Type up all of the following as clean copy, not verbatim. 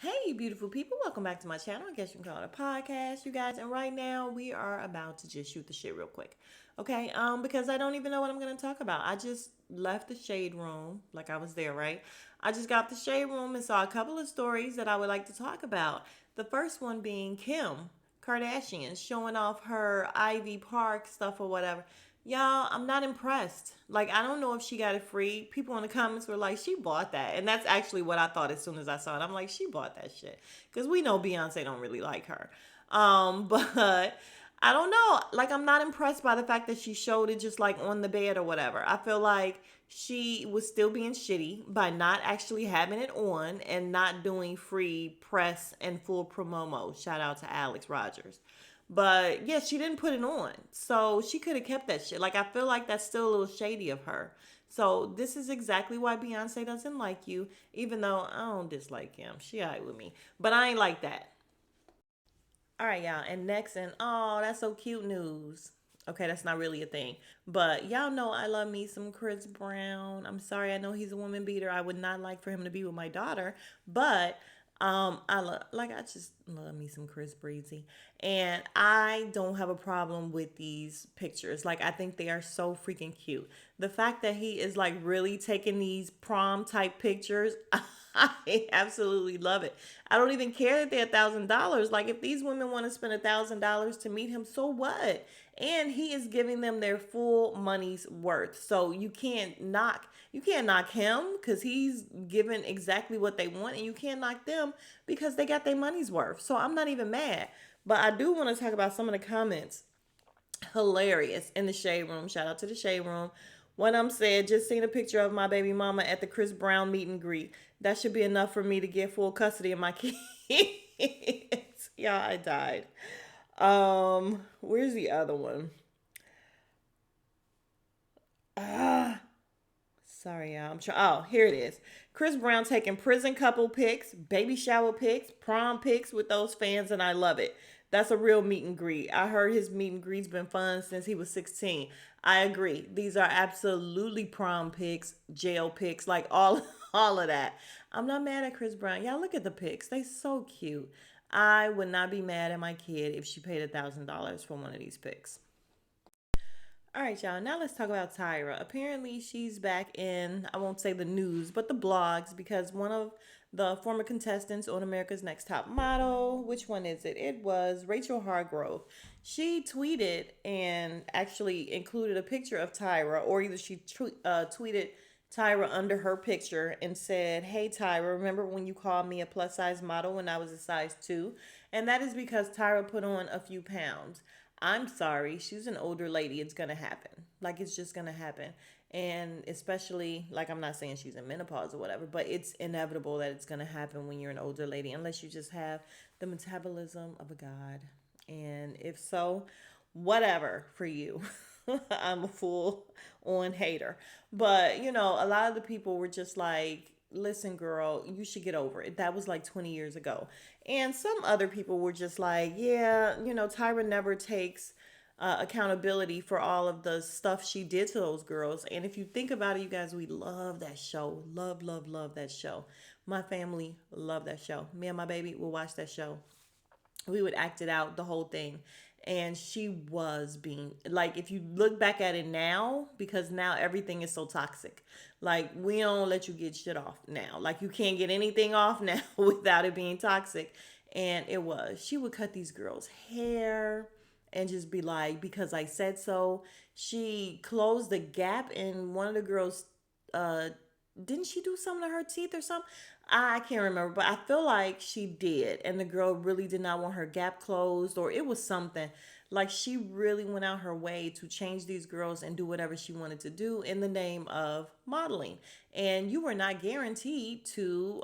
Hey, beautiful people. Welcome back to my channel. I guess you can call it a podcast, you guys. And right now we are about to just shoot the shit real quick. Okay? Because I don't even know what I'm gonna talk about. I just left the shade room, like I was there, right? I just got the shade room and saw a couple of stories that I would like to talk about. The first one being Kim Kardashian showing off her Ivy Park stuff or whatever. Y'all, I'm not impressed. Like, I don't know if she got it free. People in the comments were like, she bought that. And that's actually what I thought as soon as I saw it. I'm like, she bought that shit. Because we know Beyonce don't really like her. But I don't know. Like, I'm not impressed by the fact that she showed it just like on the bed or whatever. I feel like she was still being shitty by not actually having it on and not doing free press and full promo. Shout out to Alex Rogers. But yeah, she didn't put it on. So she could have kept that shit. Like, I feel like that's still a little shady of her. So this is exactly why Beyonce doesn't like you, even though I don't dislike him. She alright with me. But I ain't like that. All right, y'all. And next, and oh, that's so cute news. Okay, that's not really a thing. But y'all know I love me some Chris Brown. I'm sorry, I know he's a woman beater. I would not like for him to be with my daughter, but I just love me some Chris Breezy. And I don't have a problem with these pictures. Like, I think they are so freaking cute. The fact that he is like really taking these prom type pictures, I absolutely love it. I don't even care that they're $1,000. Like, if these women want to spend $1,000 to meet him, so what? And he is giving them their full money's worth. So you can't knock him because he's giving exactly what they want, and you can't knock them because they got their money's worth. So I'm not even mad. But I do want to talk about some of the comments. Hilarious in the shade room. Shout out to the shade room. One of them said, just seen a picture of my baby mama at the Chris Brown meet and greet. That should be enough for me to get full custody of my kids. Y'all, I died. Where's the other one? Ah, sorry, y'all. I'm trying. Oh, here it is. Chris Brown taking prison couple pics, baby shower pics, prom pics with those fans, and I love it. That's a real meet and greet. I heard his meet and greet's been fun since he was 16. I agree. These are absolutely prom pics, jail pics, like all all of that. I'm not mad at Chris Brown. Y'all look at the pics. They so cute. I would not be mad at my kid if she paid $1,000 for one of these pics. All right, y'all. Now let's talk about Tyra. Apparently, she's back in, I won't say the news, but the blogs because one of the former contestants on America's Next Top Model, which one is it? It was Rachel Hargrove. She tweeted and actually included a picture of Tyra, or either she tweeted Tyra under her picture and said, "Hey Tyra, remember when you called me a plus size model when I was a size 2?" And that is because Tyra put on a few pounds. I'm sorry, she's an older lady. It's going to happen. Like, it's just going to happen. And especially, like, I'm not saying she's in menopause or whatever, but it's inevitable that it's going to happen when you're an older lady, unless you just have the metabolism of a god. And if so, whatever for you. I'm a full on hater. But, a lot of the people were just like, listen, girl, you should get over it. That was like 20 years ago. And some other people were just like, yeah, Tyra never takes accountability for all of the stuff she did to those girls. And if you think about it, you guys, we love that show. Love, love, love that show. My family love that show. Me and my baby will watch that show. We would act it out, the whole thing. And she was being like, if you look back at it now, because now everything is so toxic, like, we don't let you get shit off now. Like, you can't get anything off now without it being toxic. And it was, she would cut these girls hair and just be like, because I said so. She closed the gap in one of the girls' uh didn't she do something to her teeth or something? I can't remember, but I feel like she did. And the girl really did not want her gap closed, or it was something. Like, she really went out her way to change these girls and do whatever she wanted to do in the name of modeling. And you were not guaranteed to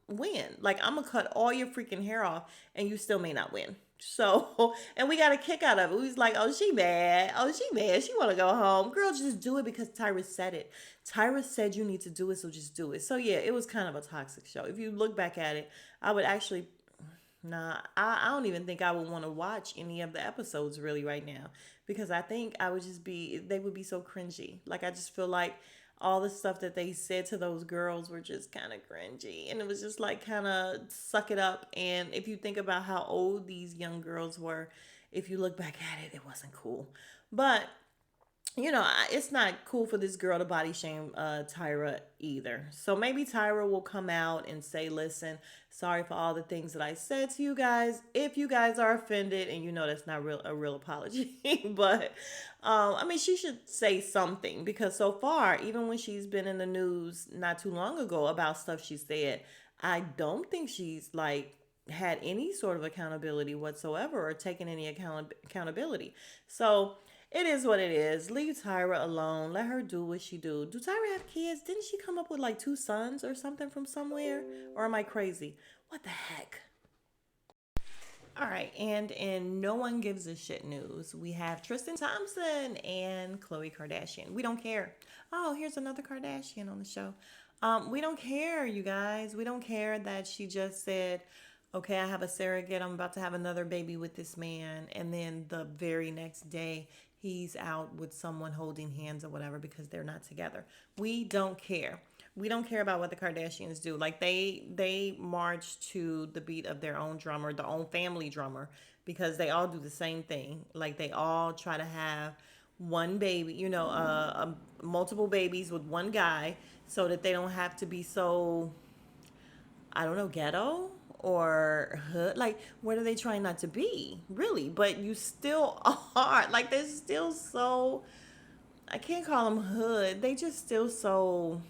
win. Like, I'm going to cut all your freaking hair off and you still may not win. So, and we got a kick out of it. We was like, oh, she mad. Oh, she mad. She want to go home. Girl, just do it because Tyra said it. Tyra said you need to do it, so just do it. So, yeah, it was kind of a toxic show. If you look back at it, I would actually, nah, I don't even think I would want to watch any of the episodes really right now because I think I would just be, they would be so cringy. Like, I just feel like all the stuff that they said to those girls were just kind of cringy. And it was just like kind of suck it up. And if you think about how old these young girls were, if you look back at it, it wasn't cool. But it's not cool for this girl to body shame Tyra either. So maybe Tyra will come out and say, listen, sorry for all the things that I said to you guys. If you guys are offended, and that's not a real apology, but I mean, she should say something because so far, even when she's been in the news not too long ago about stuff she said, I don't think she's like had any sort of accountability whatsoever or taken any accountability. So it is what it is. Leave Tyra alone. Let her do what she do. Do Tyra have kids? Didn't she come up with like two sons or something from somewhere? Or am I crazy? What the heck? All right, and in No One Gives a Shit news, we have Tristan Thompson and Khloe Kardashian. We don't care. Oh, here's another Kardashian on the show. We don't care, you guys. We don't care that she just said, okay, I have a surrogate. I'm about to have another baby with this man. And then the very next day, he's out with someone holding hands or whatever because they're not together. We don't care. We don't care about what the Kardashians do. Like they march to the beat of their own drummer, their own family drummer, because they all do the same thing. Like they all try to have one baby, multiple babies with one guy, so that they don't have to be so, I don't know, ghetto or hood. Like, what are they trying not to be, really? But you still are. Like, they're still so, I can't call them hood. They just still so,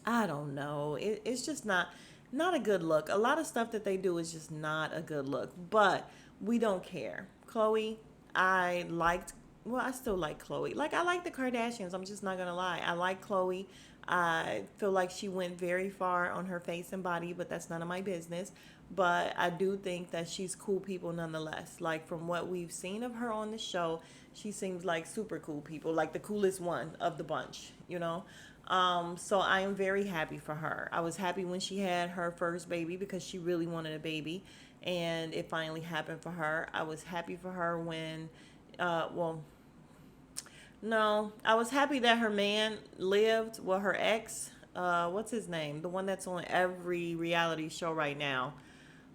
I don't know. It's just not a good look. A lot of stuff that they do is just not a good look. But we don't care. Khloe, I liked. Well, I still like Khloe. Like I like the Kardashians. I'm just not gonna lie. I like Khloe. I feel like she went very far on her face and body, but that's none of my business. But I do think that she's cool people nonetheless. Like from what we've seen of her on the show, she seems like super cool people, like the coolest one of the bunch. So I am very happy for her. I was happy when she had her first baby because she really wanted a baby, and it finally happened for her. I was happy for her when, well, no, I was happy that her man lived. Well, her ex, what's his name? The one that's on every reality show right now,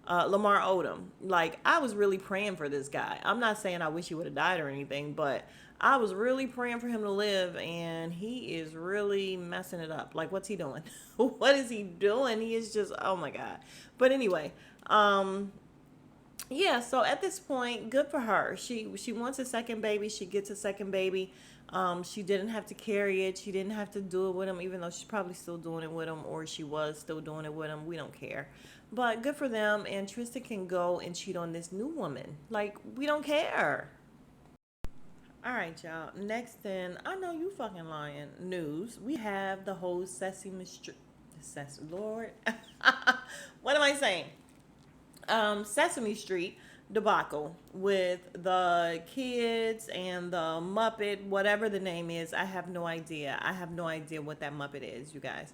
Lamar Odom. Like, I was really praying for this guy. I'm not saying I wish he would have died or anything, but I was really praying for him to live, and he is really messing it up. Like, what's he doing? What is he doing? He is just, oh my God. But anyway, yeah, so at this point, good for her. She wants a second baby. She gets a second baby. She didn't have to carry it. She didn't have to do it with him, even though she's probably still doing it with him, or she was still doing it with him. We don't care. But good for them. And Tristan can go and cheat on this new woman. Like, we don't care. All right, y'all. Next in, I know you fucking lying news, we have the whole Sesame Street. Lord. What am I saying? Sesame Street debacle with the kids and the Muppet, whatever the name is. I have no idea. I have no idea what that Muppet is, you guys.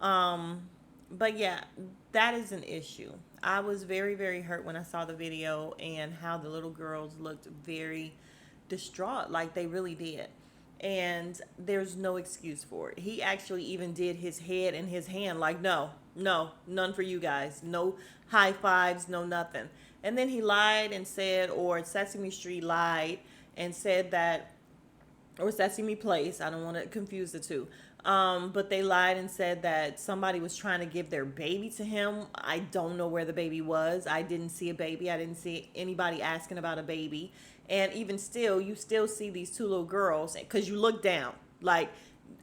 Um, but yeah, that is an issue. I was very, very hurt when I saw the video and how the little girls looked very distraught, like they really did. And there's no excuse for it. He actually even did his head in his hand, like, no, no, none for you guys. No high fives, no nothing. And then he lied and said, or Sesame Street lied and said that, or Sesame Place, I don't want to confuse the two. But they lied and said that somebody was trying to give their baby to him. I don't know where the baby was. I didn't see a baby. I didn't see anybody asking about a baby. And even still, you still see these two little girls because you look down. Like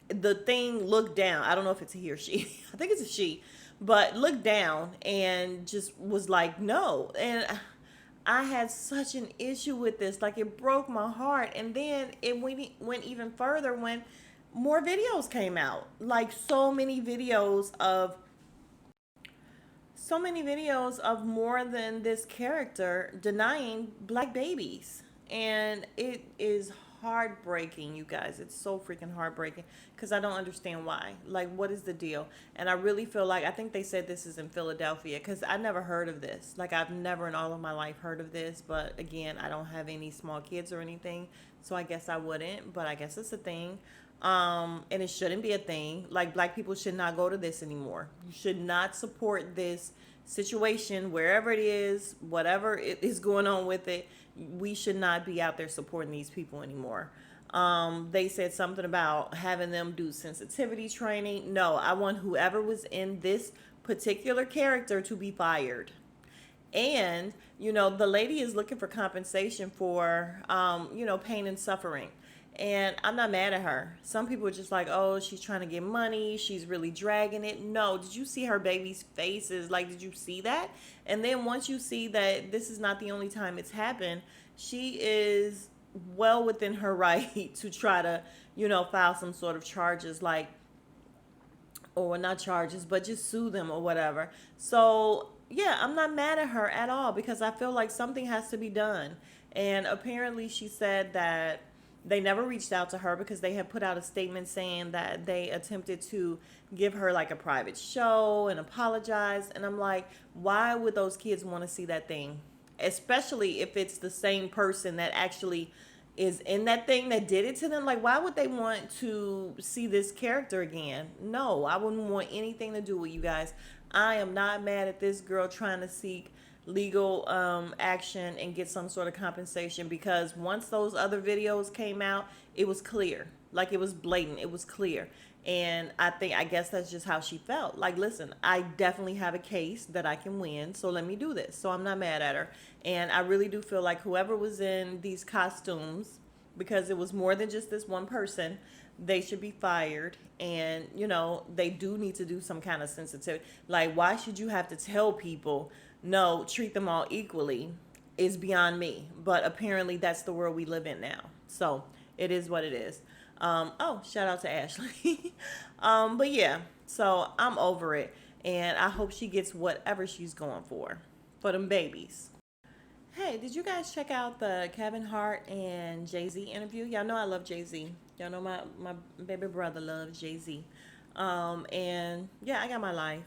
the thing looked down. I don't know if it's a he or she. I think it's a she. But looked down and just was like, no. And I had such an issue with this. Like it broke my heart. And then it went even further when more videos came out. Like so many videos of more than this character denying black babies. And it is heartbreaking, you guys. It's so freaking heartbreaking because I don't understand why. Like, what is the deal? And I really feel like, I think they said this is in Philadelphia because I never heard of this. Like, I've never in all of my life heard of this. But again, I don't have any small kids or anything. So I guess I wouldn't. But I guess it's a thing. And it shouldn't be a thing. Like, black people should not go to this anymore. You should not support this situation, wherever it is, whatever it is going on with it. We should not be out there supporting these people anymore. They said something about having them do sensitivity training. No, I want whoever was in this particular character to be fired. And, the lady is looking for compensation for, pain and suffering. And I'm not mad at her. Some people are just like, oh, she's trying to get money. She's really dragging it. No, did you see her baby's faces? Like, did you see that? And then once you see that this is not the only time it's happened, she is well within her right to try to, file some sort of charges, like, or not charges, but just sue them or whatever. So, yeah, I'm not mad at her at all because I feel like something has to be done. And apparently she said that they never reached out to her because they had put out a statement saying that they attempted to give her like a private show and apologize. And I'm like, why would those kids want to see that thing? Especially if it's the same person that actually is in that thing that did it to them. Like, why would they want to see this character again? No, I wouldn't want anything to do with you guys. I am not mad at this girl trying to seek legal action and get some sort of compensation, because once those other videos came out, it was clear. Like, it was blatant. It was clear. And I guess that's just how she felt. Like, listen, I definitely have a case that I can win, so let me do this. So I'm not mad at her. And I really do feel like whoever was in these costumes, because it was more than just this one person, they should be fired. And, they do need to do some kind of sensitivity. Like, why should you have to tell people, no, treat them all equally, is beyond me. But apparently that's the world we live in now. So it is what it is. Shout out to Ashley. But yeah, so I'm over it. And I hope she gets whatever she's going for them babies. Hey, did you guys check out the Kevin Hart and JayZ interview? Y'all know I love JayZ. Y'all know my baby brother loves JayZ. And yeah, I got my life.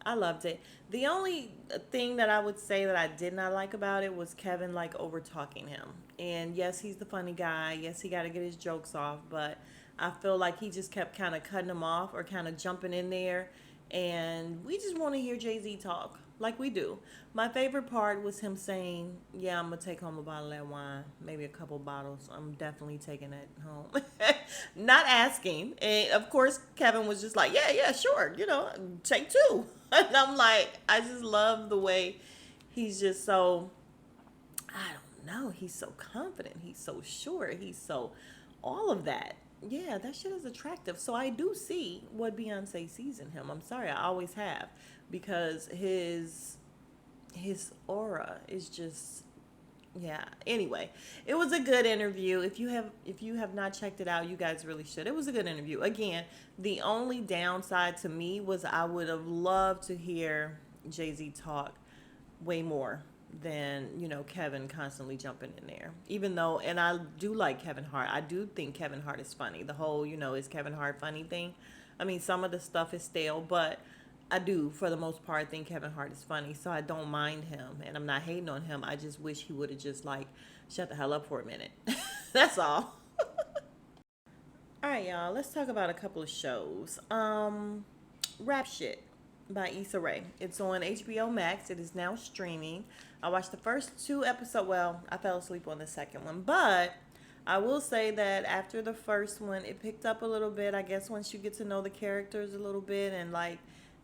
I loved it. The only thing that I would say that I did not like about it was Kevin like over talking him. And yes, he's the funny guy. Yes, he got to get his jokes off, but I feel like he just kept kind of cutting him off or kind of jumping in there. And we just want to hear JayZ talk like we do. My favorite part was him saying, yeah, I'm going to take home a bottle of that wine, maybe a couple bottles. I'm definitely taking it home. Not asking. And of course, Kevin was just like, yeah, sure. Take two. And I'm like, I just love the way he's just so, I don't know, he's so confident. He's so sure. He's so, all of that. Yeah, that shit is attractive. So I do see what Beyonce sees in him. I'm sorry, I always have, because his aura is just, yeah. Anyway, it was a good interview. If you have not checked it out, you guys really should. It was a good interview. Again, the only downside to me was I would have loved to hear JayZ talk way more than Kevin constantly jumping in there. Even though, and I do like Kevin Hart. I do think Kevin Hart is funny. The whole is Kevin Hart funny thing. I mean, some of the stuff is stale, but I do, for the most part, think Kevin Hart is funny, so I don't mind him, and I'm not hating on him. I just wish he would have just, like, shut the hell up for a minute. That's all. All right, y'all, let's talk about a couple of shows. Rap Shit by Issa Rae. It's on HBO Max. It is now streaming. I watched the first 2 episodes. Well, I fell asleep on the second one, but I will say that after the first one, it picked up a little bit. I guess once you get to know the characters a little bit and, like,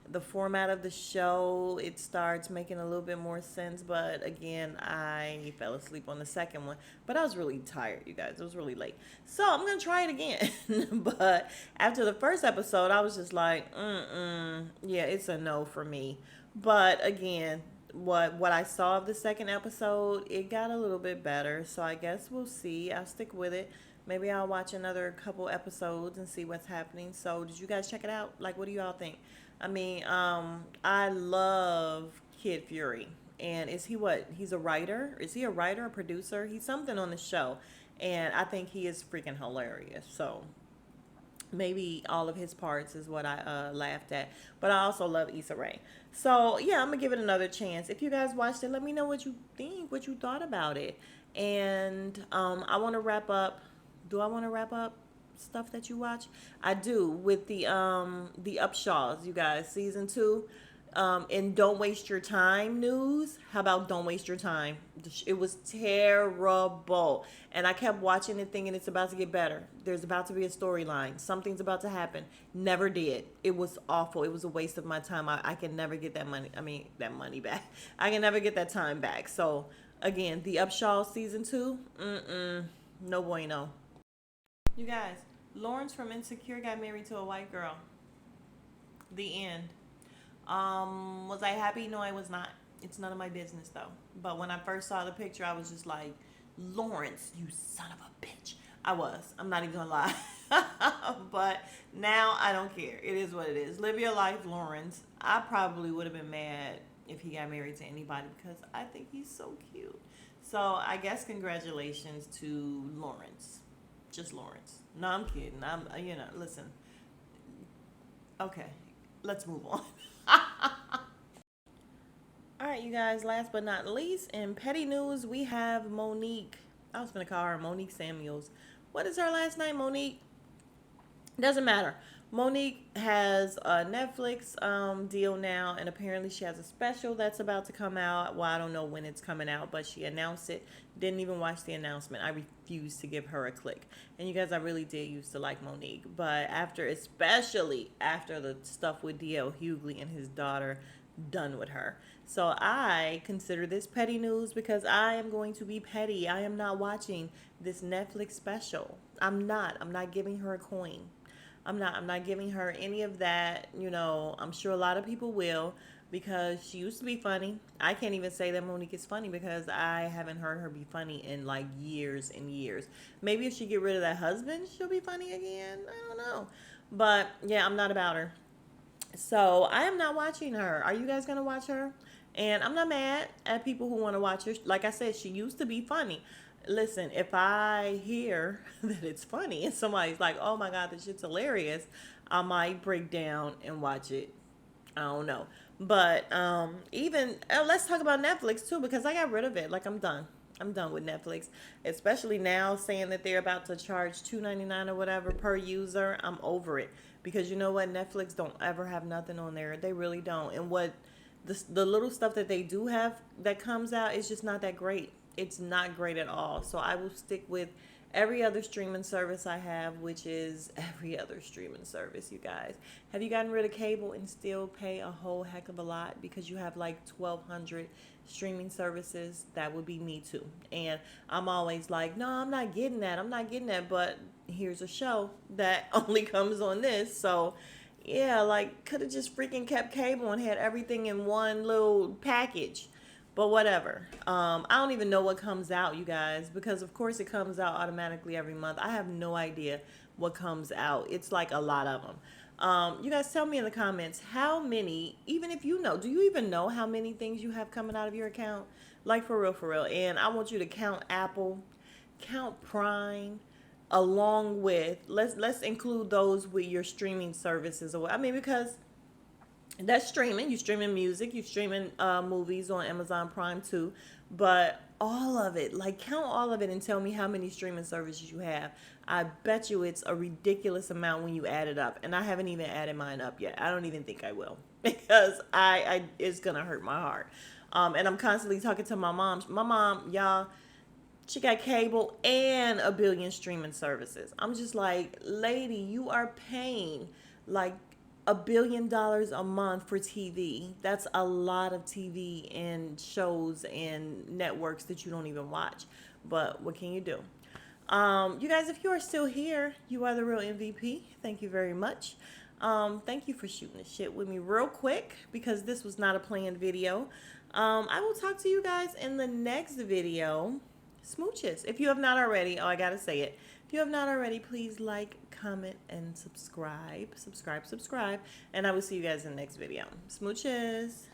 the format of the show, it starts making a little bit more sense. But again, I fell asleep on the second one, but I was really tired, you guys. It was really late, so I'm gonna try it again. But after the first episode, I was just like, yeah, it's a no for me. But again, what I saw of the second episode, it got a little bit better, so I guess we'll see. I'll stick with it. Maybe I'll watch another couple episodes and see what's happening. So did you guys check it out? Like, what do y'all think? I mean, I love Kid Fury. And is he what? He's a writer? Is he a writer, a producer? He's something on the show. And I think he is freaking hilarious. So maybe all of his parts is what I laughed at. But I also love Issa Rae. So, yeah, I'm going to give it another chance. If you guys watched it, let me know what you think, what you thought about it. And I want to wrap up. Do I want to wrap up? stuff that you watch? I do, with the Upshaws, you guys, season 2. And Don't Waste Your Time news. How about Don't Waste Your Time? It was terrible. And I kept watching it thinking it's about to get better. There's about to be a storyline. Something's about to happen. Never did. It was awful. It was a waste of my time. I can never get that money. I mean, that money back. I can never get that time back. So, again, the Upshaw season 2. No bueno. You guys, Lawrence from Insecure got married to a white girl. The end. Was I happy? No, I was not. It's none of my business though. But when I first saw the picture, I was just like, Lawrence, you son of a bitch. I was. I'm not even gonna lie. But now I don't care. It is what it is. Live your life, Lawrence. I probably would have been mad if he got married to anybody because I think he's so cute. So I guess congratulations to Lawrence. Just Lawrence. No, I'm kidding. Listen. Okay, let's move on. All right, you guys, last but not least, in petty news, we have Monique. I was going to call her Monique Samuels. What is her last name, Monique? Doesn't matter. Monique has a Netflix deal now, and apparently she has a special that's about to come out. Well, I don't know when it's coming out, but she announced it. Didn't even watch the announcement. I refused to give her a click. And you guys, I really did used to like Monique. But especially after the stuff with D.L. Hughley and his daughter, done with her. So I consider this petty news because I am going to be petty. I am not watching this Netflix special. I'm not giving her a coin. I'm not giving her any of that. I'm sure a lot of people will because she used to be funny. I can't even say that Monique is funny because I haven't heard her be funny in like years and years. Maybe if she get rid of that husband, she'll be funny again. I don't know. But yeah, I'm not about her. So I am not watching her. Are you guys going to watch her? And I'm not mad at people who want to watch her. Like I said, she used to be funny. Listen, if I hear that it's funny and somebody's like, oh my God, this shit's hilarious, I might break down and watch it. I don't know. But let's talk about Netflix too, because I got rid of it. Like, I'm done. I'm done with Netflix, especially now saying that they're about to charge $2.99 or whatever per user. I'm over it because you know what? Netflix don't ever have nothing on there. They really don't. And what the little stuff that they do have that comes out is just not that great. It's not great at all. So I will stick with every other streaming service I have, which is every other streaming service, you guys. Have you gotten rid of cable and still pay a whole heck of a lot because you have like 1,200 streaming services? That would be me too. And I'm always like, no, I'm not getting that. I'm not getting that. But here's a show that only comes on this. So yeah, like could have just freaking kept cable and had everything in one little package. But whatever. I don't even know what comes out, you guys, because of course it comes out automatically every month. I have no idea what comes out. It's like a lot of them. You guys tell me in the comments how many, even if you know, do you even know how many things you have coming out of your account? Like for real, for real. And I want you to count Apple, count Prime, along with, let's include those with your streaming services. I mean, because that's streaming. You're streaming music. You're streaming movies on Amazon Prime too. But all of it, like count all of it and tell me how many streaming services you have. I bet you it's a ridiculous amount when you add it up. And I haven't even added mine up yet. I don't even think I will because I it's gonna hurt my heart. And I'm constantly talking to my mom. My mom, y'all, she got cable and a billion streaming services. I'm just like, lady, you are paying like $1 billion a month for TV. That's a lot of TV and shows and networks that you don't even watch. But what can you do? You guys, if you are still here, you are the real MVP. Thank you very much. Thank you for shooting the shit with me real quick because this was not a planned video. I will talk to you guys in the next video. Smooches. If you have not already, I gotta say it. If you have not already, please like, comment, and subscribe. Subscribe. And I will see you guys in the next video. Smooches.